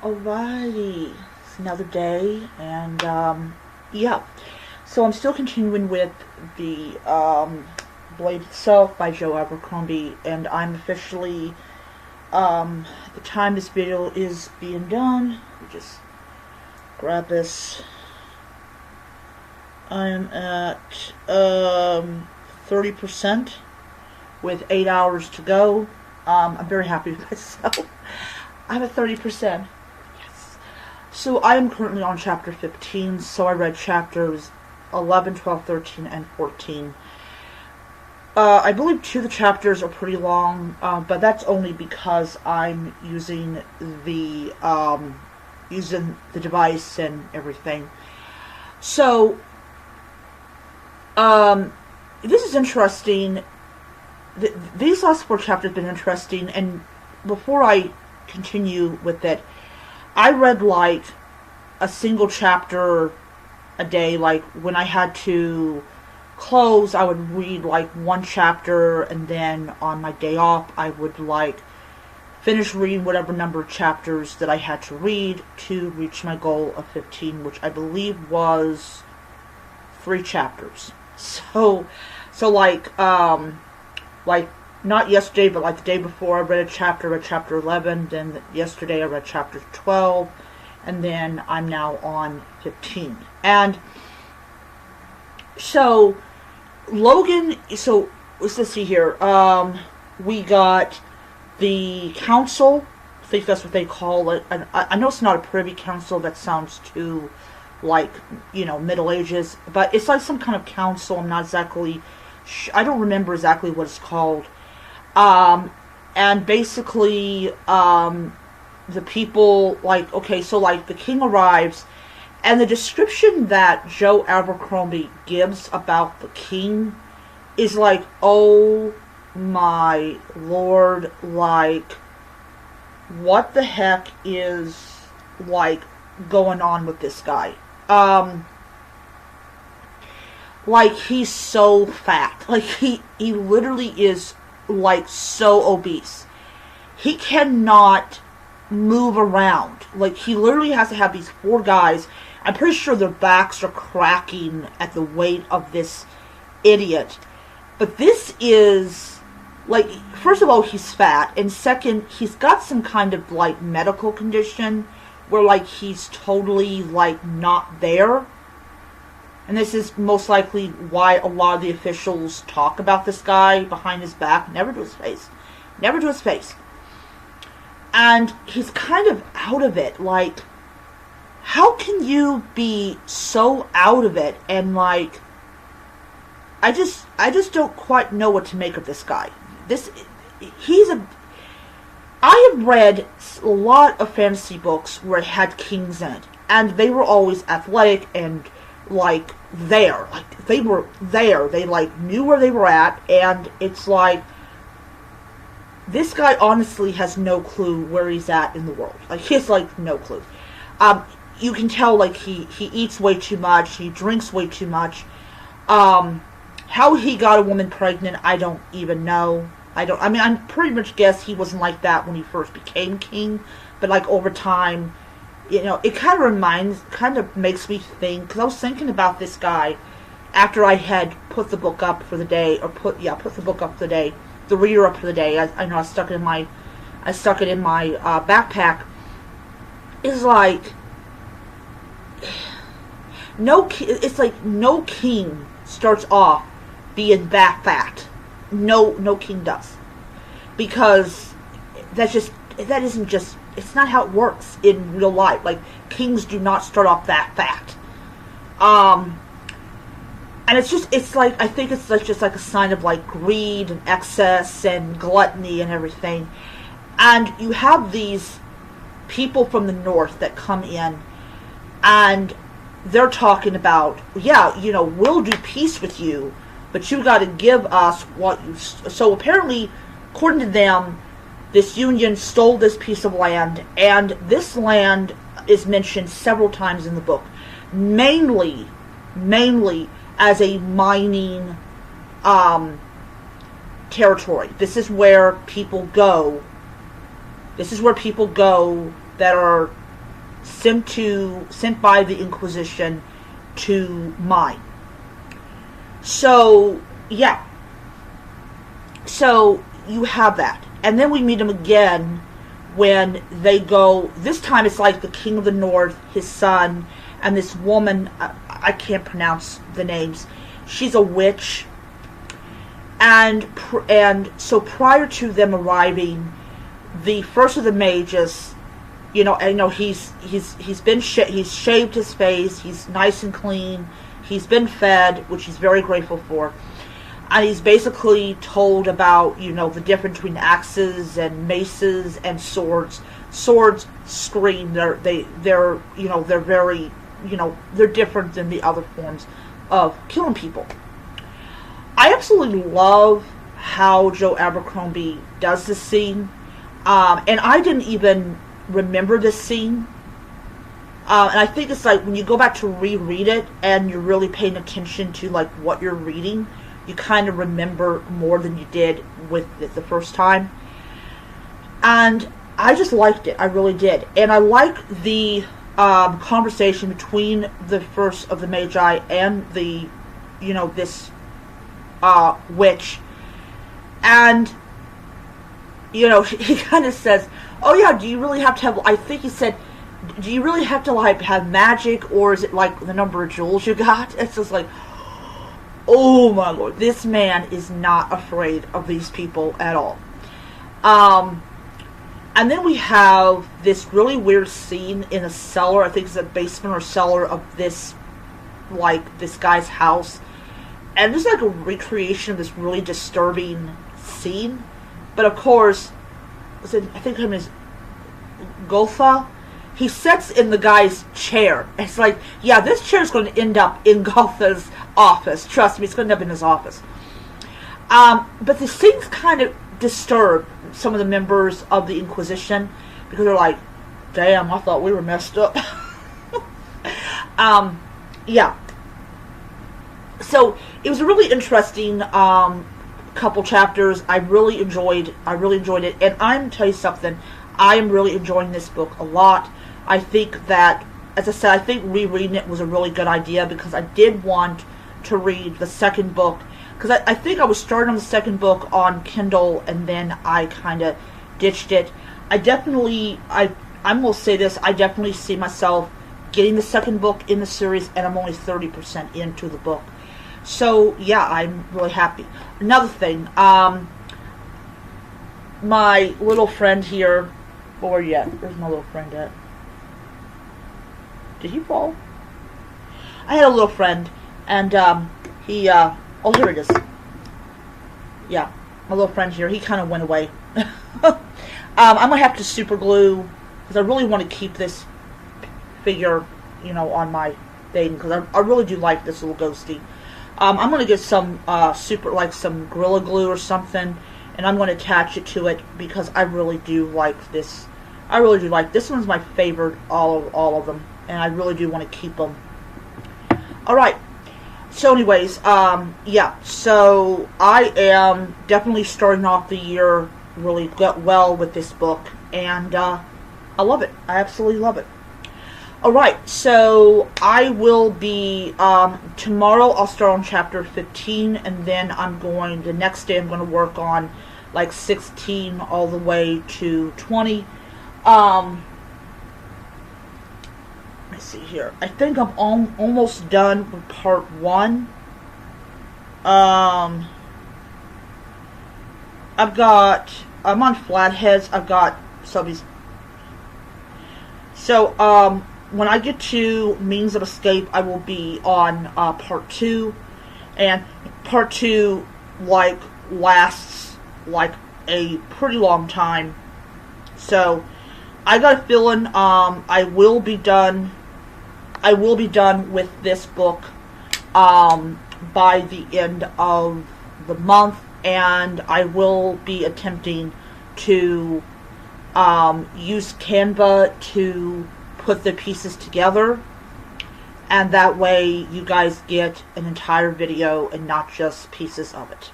Alrighty, it's another day, and yeah. So I'm still continuing with the Blade itself by Joe Abercrombie, and I'm officially at the time this video is being done. Let me just grab this. I'm at 30% with 8 hours to go. I'm very happy with myself. I'm at 30%. Yes. So I am currently on chapter 15, so I read chapters 11, 12, 13, and 14. I believe 2 of the chapters are pretty long, but that's only because I'm using the device and everything. So, this is interesting. These last 4 chapters have been interesting, and before I continue with it, I read like a single chapter a day. Like when I had to close, I would read like 1 chapter, and then on my day off I would like finish reading whatever number of chapters that I had to read to reach my goal of 15, which I believe was 3 chapters. So like not yesterday, but like the day before, I read chapter 11, then yesterday I read chapter 12, and then I'm now on 15. And so Logan, so let's see here, we got the council, I think that's what they call it. And I know it's not a privy council, that sounds too like, Middle Ages, but it's like some kind of council. I'm not exactly, I don't remember exactly what it's called. And basically, the people, like, okay, so like the king arrives, and the description that Joe Abercrombie gives about the king is like, oh my lord, like, what the heck is, like, going on with this guy? Like, he's so fat. Like, he literally is, like, so obese. He cannot move around. Like, he literally has to have these 4 guys. I'm pretty sure their backs are cracking at the weight of this idiot. But this is, like, first of all, he's fat, and second, he's got some kind of, like, medical condition where, like, he's totally, like, not there. And this is most likely why a lot of the officials talk about this guy behind his back. Never to his face. Never to his face. And he's kind of out of it. Like, how can you be so out of it? And, like, I just don't quite know what to make of this guy. I have read a lot of fantasy books where it had kings in it. And they were always athletic and, like, there. Like, they were there. They, like, knew where they were at. And it's like, this guy honestly has no clue where he's at in the world. Like, he has, like, no clue. You can tell, like, he eats way too much. He drinks way too much. How he got a woman pregnant, I don't even know. I'm pretty much guess he wasn't like that when he first became king. But, like, over time, it kind of makes me think, because I was thinking about this guy after I had put the book up for the day, or put the book up for the day, the reader up for the day. I know I stuck it in my backpack. It's like, it's like no king starts off being that fat. No king does. Because it's not how it works in real life. Like, kings do not start off that fat. And it's like, I think it's like just like a sign of, like, greed and excess and gluttony and everything. And you have these people from the north that come in, and they're talking about, we'll do peace with you, but you got to give us what you... So apparently, according to them, this union stole this piece of land, and this land is mentioned several times in the book, mainly as a mining territory. This is where people go that are sent by the Inquisition to mine. So, yeah. So, you have that. And then we meet him again when they go, this time it's like the King of the North, his son, and this woman, I can't pronounce the names, she's a witch. And so prior to them arriving, the first of the mages, he's shaved his face, he's nice and clean, he's been fed, which he's very grateful for, and he's basically told about, the difference between axes and maces and swords. Swords scream, they're very, they're different than the other forms of killing people. I absolutely love how Joe Abercrombie does this scene, and I didn't even remember this scene, and I think it's like when you go back to reread it and you're really paying attention to like what you're reading, you kind of remember more than you did with it the first time. And I just liked it. I really did. And I like the conversation between the first of the Magi and the, this witch. And, he kind of says, oh yeah, do you really have to have, I think he said, do you really have to like have magic, or is it like the number of jewels you got? It's just like, oh my lord, this man is not afraid of these people at all. And then we have this really weird scene in a cellar. I think it's a basement or cellar of this guy's house. And there's like a recreation of this really disturbing scene. But of course, I think his name is Gotha. He sits in the guy's chair. It's like, yeah, this chair is going to end up in Gotha's office. Trust me, it's going to end up in his office. But the scenes kind of disturb some of the members of the Inquisition, because they're like, damn, I thought we were messed up. Yeah. So it was a really interesting couple chapters. I really enjoyed it. And I'm tell you something, I am really enjoying this book a lot. I think that, as I said, I think rereading it was a really good idea, because I did want to read the second book, because I think I was starting on the second book on Kindle, and then I kind of ditched it. I'm going to say this, I definitely see myself getting the second book in the series, and I'm only 30% into the book. So, yeah, I'm really happy. Another thing, my little friend here, where's my little friend at? Did he fall? I had a little friend, and he, oh, here it is. Yeah, my little friend here, he kind of went away. I'm going to have to super glue, because I really want to keep this figure, on my thing, because I really do like this little ghosty. I'm going to get some some Gorilla Glue or something, and I'm going to attach it to it, because I really do like this. I really do like this one's my favorite, all of them, and I really do want to keep them. Alright, so anyways, yeah, so I am definitely starting off the year really well with this book, and I love it. I absolutely love it. Alright, so I will be, tomorrow I'll start on chapter 15, and then the next day I'm going to work on like 16 all the way to 20. Let's see here. I think I'm almost done with part 1. I'm on Flatheads. I've got subbies. So, when I get to Means of Escape, I will be on part 2, and part 2 lasts a pretty long time. So I got a feeling I will be done with this book by the end of the month, and I will be attempting to use Canva to put the pieces together, and that way you guys get an entire video and not just pieces of it.